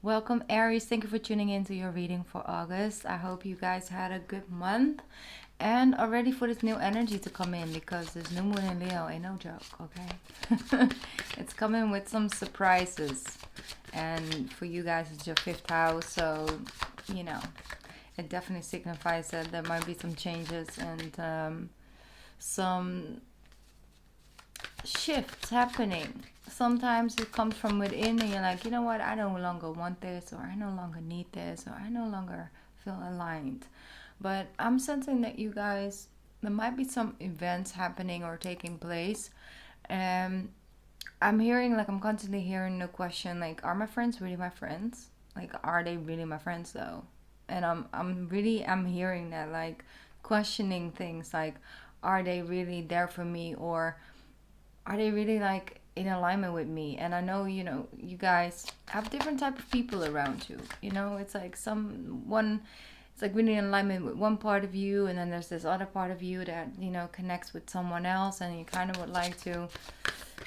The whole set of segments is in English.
Welcome, Aries. Thank you for tuning in to your reading for August. I hope you guys had a good month and are ready for this new energy to come in, because this new moon in Leo ain't no joke, okay? It's coming with some surprises. And for you guys, it's your fifth house, so, you know, it definitely signifies that there might be some changes and some shifts happening. Sometimes it comes from within and you're like, you know what, I no longer want this, or I no longer need this, or I no longer feel aligned. But I'm sensing that you guys, there might be some events happening or taking place. And I'm hearing, like, I'm constantly hearing the question, like, are my friends really my friends? Like, are they really my friends though? And I'm hearing that, like, questioning things like, are they really there for me, or are they really like in alignment with me? And I know, you guys have different type of people around you. It's like it's like really in alignment with one part of you, and then there's this other part of you that connects with someone else, and you kind of would like to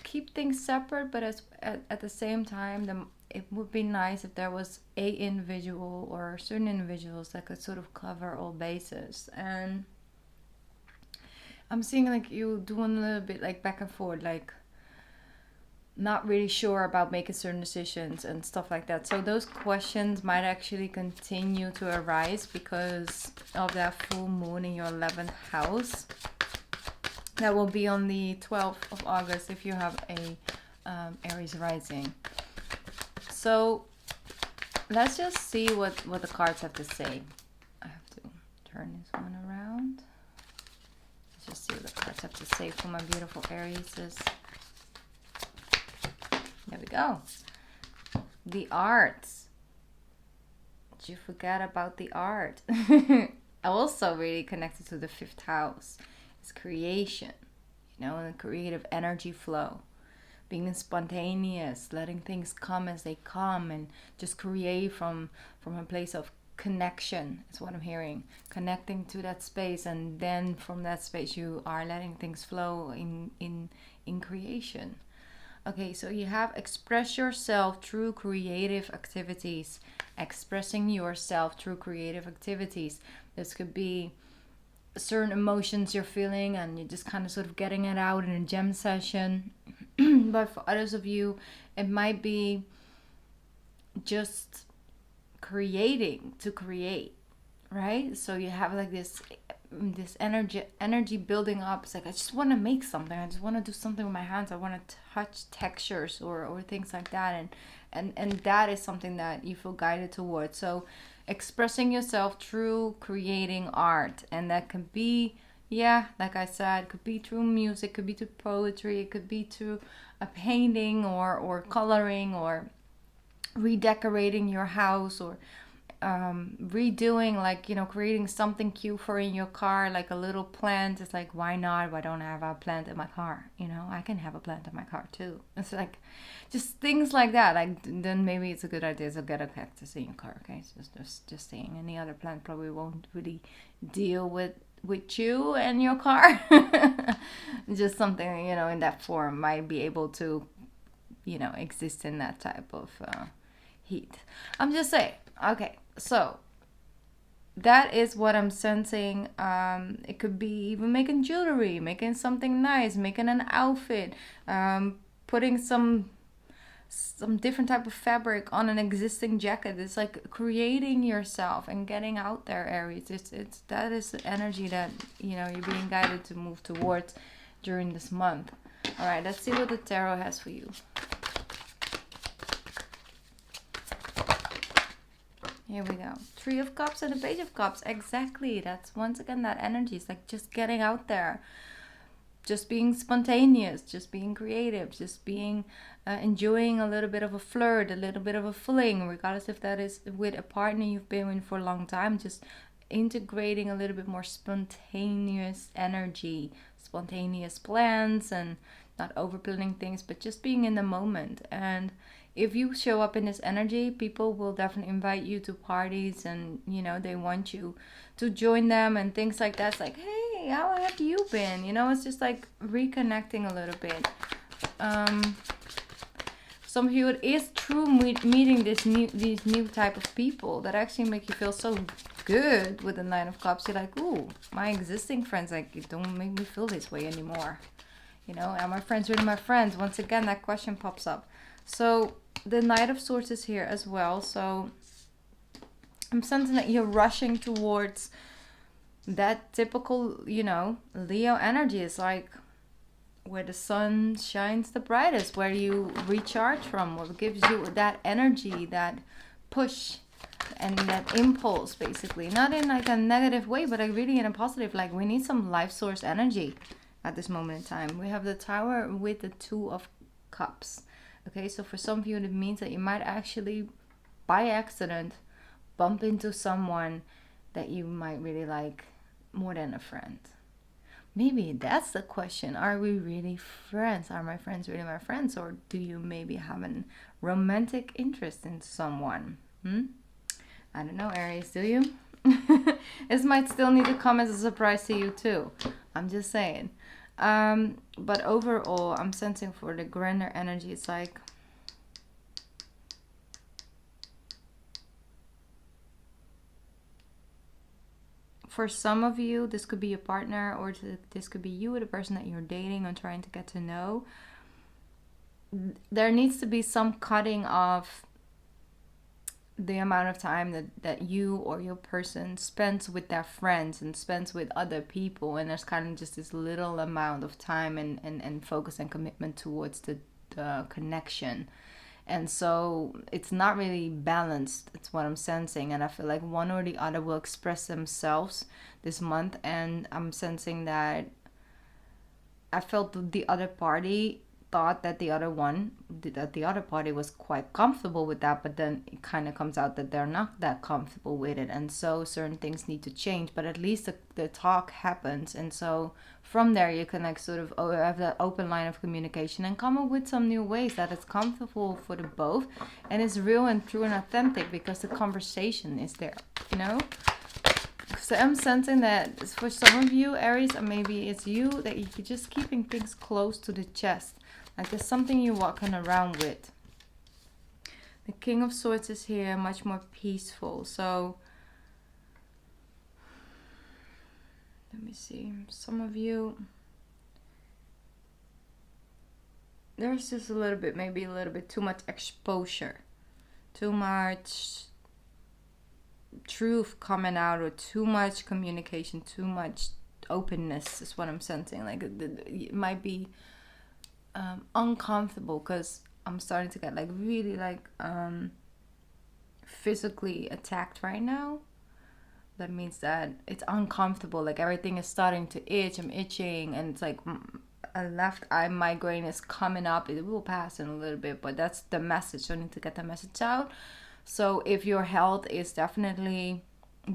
keep things separate, but at the same time, it would be nice if there was a individual or certain individuals that could sort of cover all bases. And I'm seeing like you doing a little bit like back and forth, like not really sure about making certain decisions and stuff like that. So those questions might actually continue to arise because of that full moon in your 11th house. That will be on the 12th of August if you have a Aries rising. So let's just see what the cards have to say. I have to turn this one around. Let's just see what the cards have to say for my beautiful Aries. There we go. The arts. Did you forget about the art? Also really connected to the 5th house. It's creation, and the creative energy flow. Being spontaneous, letting things come as they come, and just create from a place of connection is what I'm hearing. Connecting to that space, and then from that space you are letting things flow in creation. Okay, so you have express yourself through creative activities. Expressing yourself through creative activities. This could be certain emotions you're feeling and you're just kind of sort of getting it out in a jam session. But for others of you, it might be just creating to create, right? So you have like this energy building up. It's like, I just want to make something, I just want to do something with my hands, I want to touch textures or things like that, and that is something that you feel guided towards. So expressing yourself through creating art, and that can be, yeah, like I said, could be through music, could be through poetry, it could be through a painting or coloring, or redecorating your house, or redoing, like, creating something cute for in your car, like a little plant. It's like, why not? Why don't I have a plant in my car? I can have a plant in my car too. It's like just things like that. Like, then maybe it's a good idea to get a cactus in your car. Okay, so just saying. Any other plant probably won't really deal with you and your car. Just something, in that form might be able to, exist in that type of heat. I'm just saying. Okay, so that is what I'm sensing. It could be even making jewelry, making something nice, making an outfit, putting some different type of fabric on an existing jacket. It's like creating yourself and getting out there, Aries. It's that is the energy that you're being guided to move towards during this month. All right, let's see what the tarot has for you. Here we go. 3 of Cups and the Page of Cups. Exactly. That's once again that energy. It's like just getting out there. Just being spontaneous. Just being creative. Just being enjoying a little bit of a flirt. A little bit of a fling. Regardless if that is with a partner you've been with for a long time. Just integrating a little bit more spontaneous energy. Spontaneous plans. And not over planning things. But just being in the moment. And if you show up in this energy, people will definitely invite you to parties, and they want you to join them and things like that. It's like, hey, how have you been? It's just like reconnecting a little bit. some of you, it is true meeting these new type of people that actually make you feel so good with the Nine of Cups. You're like, ooh, my existing friends, like, you don't make me feel this way anymore. You know, are my friends really my friends? Once again, that question pops up. So the Knight of Swords is here as well. So I'm sensing that you're rushing towards that typical, you know, Leo energy. Is like where the sun shines the brightest, where you recharge from, what gives you that energy, that push, and that impulse, basically. Not in like a negative way, but like really in a positive. Like, we need some life source energy at this moment in time. We have the Tower with the Two of Cups. Okay, so for some of you, it means that you might actually, by accident, bump into someone that you might really like more than a friend. Maybe that's the question. Are we really friends? Are my friends really my friends? Or do you maybe have a romantic interest in someone? I don't know, Aries, do you? This might still need to come as a surprise to you too. I'm just saying. But overall, I'm sensing for the grander energy, it's like, for some of you, this could be your partner, or this could be you, the person that you're dating or trying to get to know. There needs to be some cutting off the amount of time that you or your person spends with their friends and spends with other people, and there's kind of just this little amount of time and focus and commitment towards the connection. And so it's not really balanced. It's what I'm sensing. And I feel like one or the other will express themselves this month. And I'm sensing that I felt that the other party thought that the other party was quite comfortable with that, but then it kind of comes out that they're not that comfortable with it, and so certain things need to change. But at least the talk happens, and so from there you can like sort of have that open line of communication and come up with some new ways that it's comfortable for the both, and it's real and true and authentic because the conversation is there, you know. So I'm sensing that for some of you, Aries, or maybe it's you, that you're just keeping things close to the chest. Like there's something you're walking around with. The King of Swords is here, much more peaceful. So, let me see. Some of you, there's just a little bit, maybe a little bit too much exposure. Too much truth coming out, or too much communication, too much openness is what I'm sensing. Like it might be uncomfortable, because I'm starting to get like really like physically attacked right now. That means that it's uncomfortable, like everything is starting to itch. I'm itching, and it's like a left eye migraine is coming up. It will pass in a little bit, but that's the message. So I need to get the message out. So if your health is definitely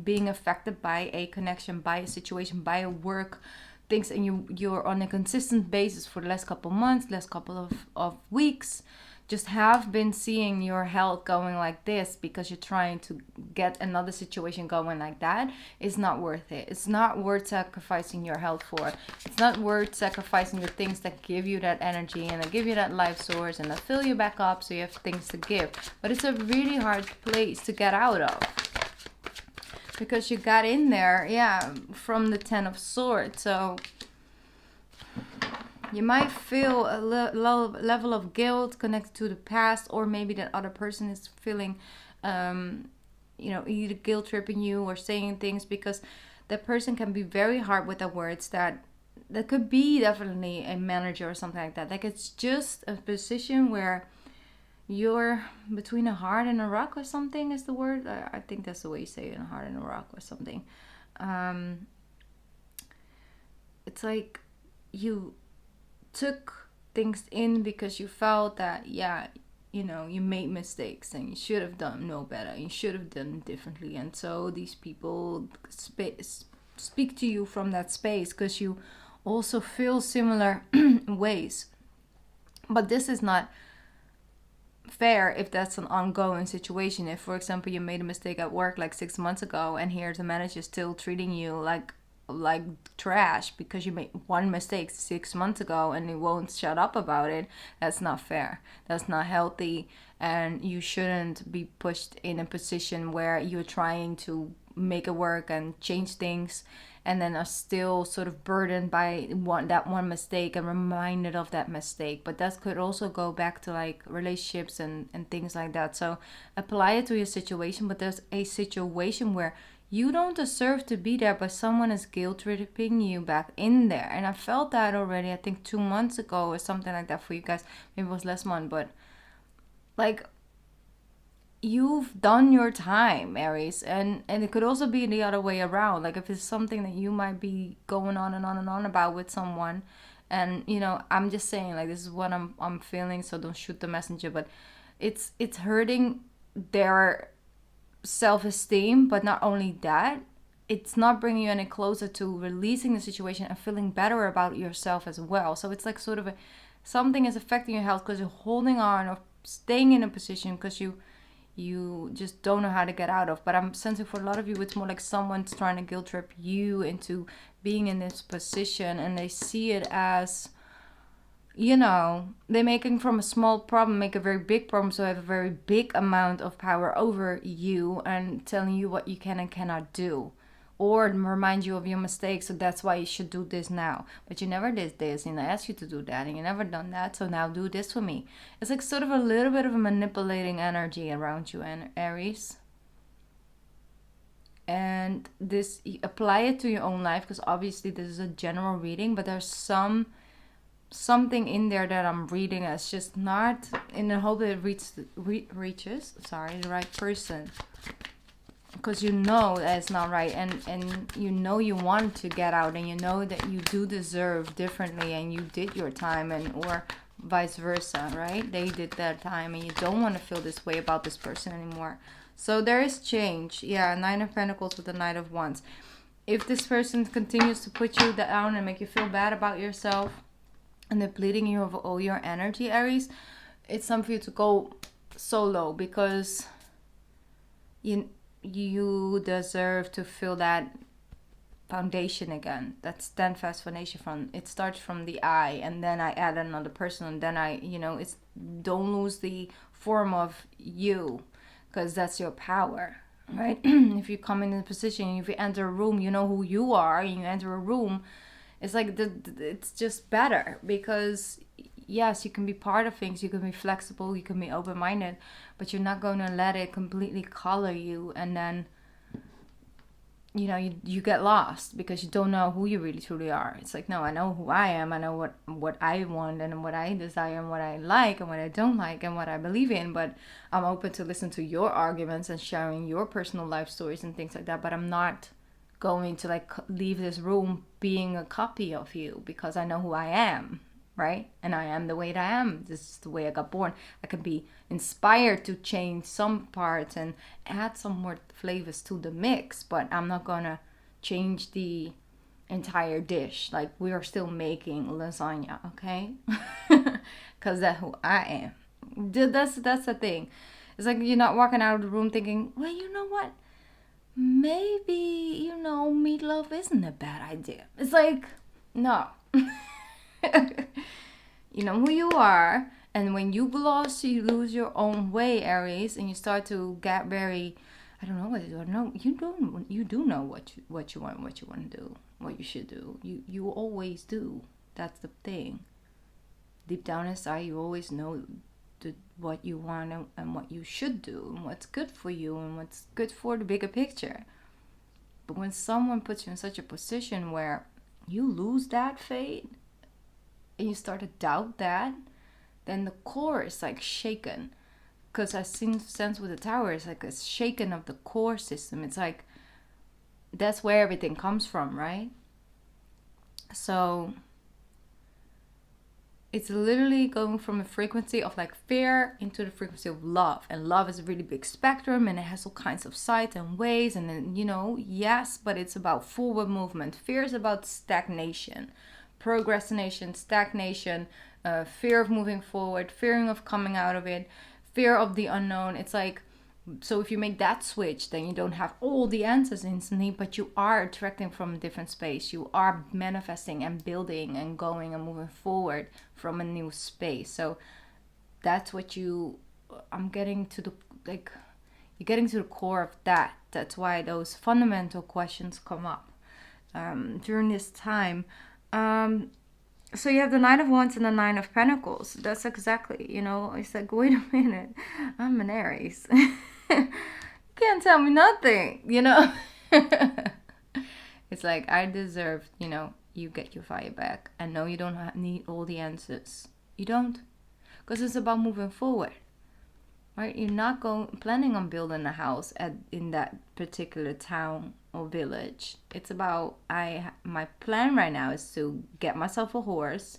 being affected by a connection, by a situation, by a work things, and you're on a consistent basis for the last couple months, last couple of weeks, just have been seeing your health going like this because you're trying to get another situation going like that, it's not worth it. It's not worth sacrificing your health for. It's not worth sacrificing the things that give you that energy and that give you that life source and that fill you back up so you have things to give. But it's a really hard place to get out of, because you got in there, yeah, from the Ten of Swords. So you might feel a low level of guilt connected to the past, or maybe that other person is feeling, either guilt tripping you or saying things, because that person can be very hard with the words. That could be definitely a manager or something like that. Like it's just a position where you're between a heart and a rock or something is the word. I think that's the way you say it, a heart and a rock or something. It's like you took things in because you felt that, you made mistakes and you should have done no better. You should have done differently. And so these people speak to you from that space because you also feel similar ways. But this is not fair if that's an ongoing situation. If, for example, you made a mistake at work like 6 months ago and here the manager is still treating you like like trash because you made one mistake 6 months ago and you won't shut up about it. That's not fair. That's not healthy. And you shouldn't be pushed in a position where you're trying to make it work and change things and then are still sort of burdened by that one mistake and reminded of that mistake. But that could also go back to like relationships and things like that. So apply it to your situation, but there's a situation where you don't deserve to be there, but someone is guilt tripping you back in there. And I felt that already, I think 2 months ago or something like that for you guys. Maybe it was last month, but like, you've done your time, Aries, and it could also be the other way around. Like if it's something that you might be going on and on and on about with someone, and you know, I'm just saying like this is what I'm feeling, so don't shoot the messenger, but it's hurting their self-esteem. But not only that, it's not bringing you any closer to releasing the situation and feeling better about yourself as well. So it's like sort of something is affecting your health because you're holding on or staying in a position because you just don't know how to get out of. But I'm sensing for a lot of you, it's more like someone's trying to guilt trip you into being in this position, and they see it as, you know, they're making from a small problem make a very big problem, so they have a very big amount of power over you and telling you what you can and cannot do, or remind you of your mistakes. So that's why you should do this now, but you never did this, and I asked you to do that and you never done that, so now do this for me. It's like sort of a little bit of a manipulating energy around you, and Aries. And this, apply it to your own life, because obviously this is a general reading, but there's something in there that I'm reading as just not in the hope that it reaches the right person, because you know that it's not right, and you know you want to get out, and you know that you do deserve differently, and you did your time, and or vice versa, right? They did their time, and you don't want to feel this way about this person anymore. So there is change. Yeah, Nine of Pentacles with the Knight of Wands. If this person continues to put you down and make you feel bad about yourself and depleting you of all your energy, Aries, it's time for you to go solo, because you deserve to feel that foundation again. That standfast foundation. From it starts from the I, and then I add another person, and then it's, don't lose the form of you, because that's your power, right? If you come in a position, if you enter a room, you know who you are, and you enter a room, it's like it's just better, because yes, you can be part of things, you can be flexible, you can be open-minded, but you're not going to let it completely color you, and then you get lost because you don't know who you really truly are. It's like, no, I know who I am, I know what I want and what I desire and what I like and what I don't like and what I believe in, but I'm open to listen to your arguments and sharing your personal life stories and things like that. But I'm not going to like leave this room being a copy of you, because I know who I am, right? And I am the way that I am. This is the way I got born. I can be inspired to change some parts and add some more flavors to the mix, but I'm not gonna change the entire dish. Like, we are still making lasagna, okay? Because that's who I am. That's the thing. It's like you're not walking out of the room thinking, well, you know what? Maybe, meatloaf isn't a bad idea. It's like, no. You know who you are, and when you lose your own way, Aries, and you start to get very, I don't know what to do. No, you do know what you want, what you want to do, what you should do. You always do. That's the thing. Deep down inside, you always know what you want and what you should do, and what's good for you, and what's good for the bigger picture. But when someone puts you in such a position where you lose that faith, and you start to doubt that, then the core is like shaken. Because I sense with the Tower, it's like a shaken of the core system. It's like, that's where everything comes from, right? So it's literally going from a frequency of like fear into the frequency of love. And love is a really big spectrum, and it has all kinds of sides and ways. And then, yes, but it's about forward movement. Fear is about stagnation, procrastination, stagnation, fear of moving forward, fearing of coming out of it, fear of the unknown. It's like So if you make that switch, then you don't have all the answers instantly, but you are attracting from a different space. You are manifesting and building and going and moving forward from a new space. So that's what I'm getting to the, like, you're getting to the core of that. That's why those fundamental questions come up during this time. So you have the Nine of Wands and the Nine of Pentacles. That's exactly, it's like, wait a minute, I'm an Aries. You can't tell me nothing, It's like, I deserve, you get your fire back. And no, you don't need all the answers. You don't. Because it's about moving forward. Right? You're not planning on building a house in that particular town or village. It's about, my plan right now is to get myself a horse,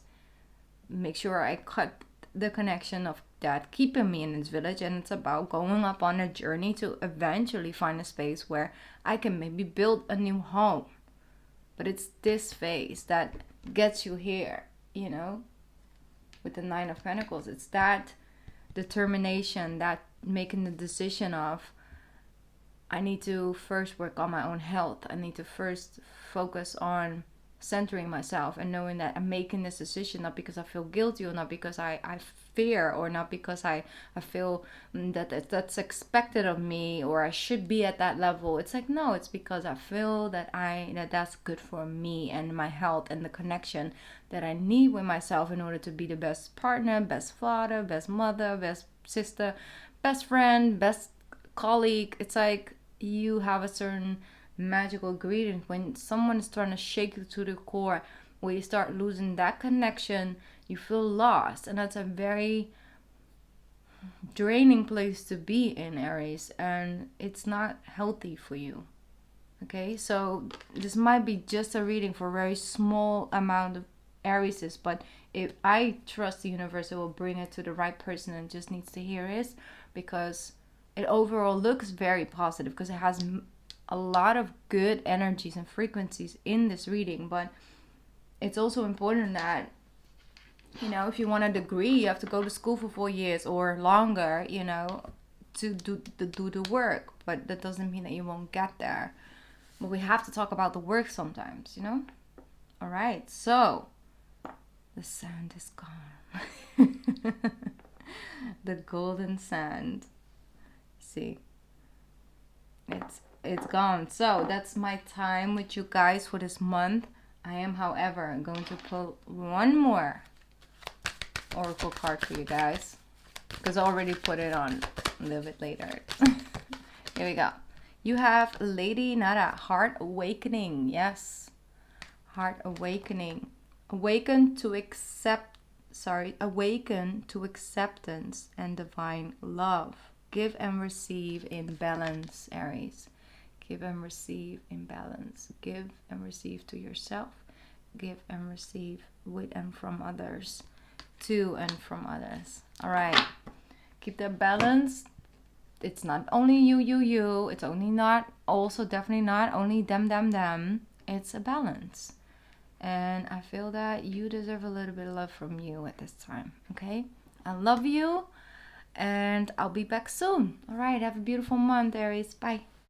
make sure I cut the connection of that keeping me in this village, and it's about going up on a journey to eventually find a space where I can maybe build a new home. But it's this phase that gets you here, with the Nine of Pentacles. It's that determination, that making the decision of, I need to first work on my own health. I need to first focus on centering myself and knowing that I'm making this decision not because I feel guilty, or not because I fear, or not because I feel that that's expected of me, or I should be at that level. It's like, no, it's because I feel that that's good for me and my health and the connection that I need with myself in order to be the best partner, best father, best mother, best sister, best friend, best colleague. It's like, you have a certain magical ingredient when someone is trying to shake you to the core, where you start losing that connection, you feel lost. And that's a very draining place to be in, Aries, and it's not healthy for you. Okay, so this might be just a reading for a very small amount of Arieses, but if I trust the universe, it will bring it to the right person and just needs to hear it, because it overall looks very positive, because it has a lot of good energies and frequencies in this reading. But it's also important that, if you want a degree, you have to go to school for 4 years or longer, to do the work. But that doesn't mean that you won't get there. But we have to talk about the work sometimes, All right, so the sand is gone. The golden sand. See, it's gone. So that's my time with you guys for this month. I am, however, going to pull one more oracle card for you guys, because I already put it on a little bit later. Here we go. You have Lady Nada, Heart Awakening. Yes, Heart Awakening. Awaken to acceptance and divine love. Give and receive in balance, Aries. Give and receive in balance. Give and receive to yourself. Give and receive with and from others. To and from others. All right. Keep that balance. It's not only you. It's only not, also definitely not only them. It's a balance. And I feel that you deserve a little bit of love from you at this time. Okay? I love you. And I'll be back soon. All right. Have a beautiful month, Aries. Bye.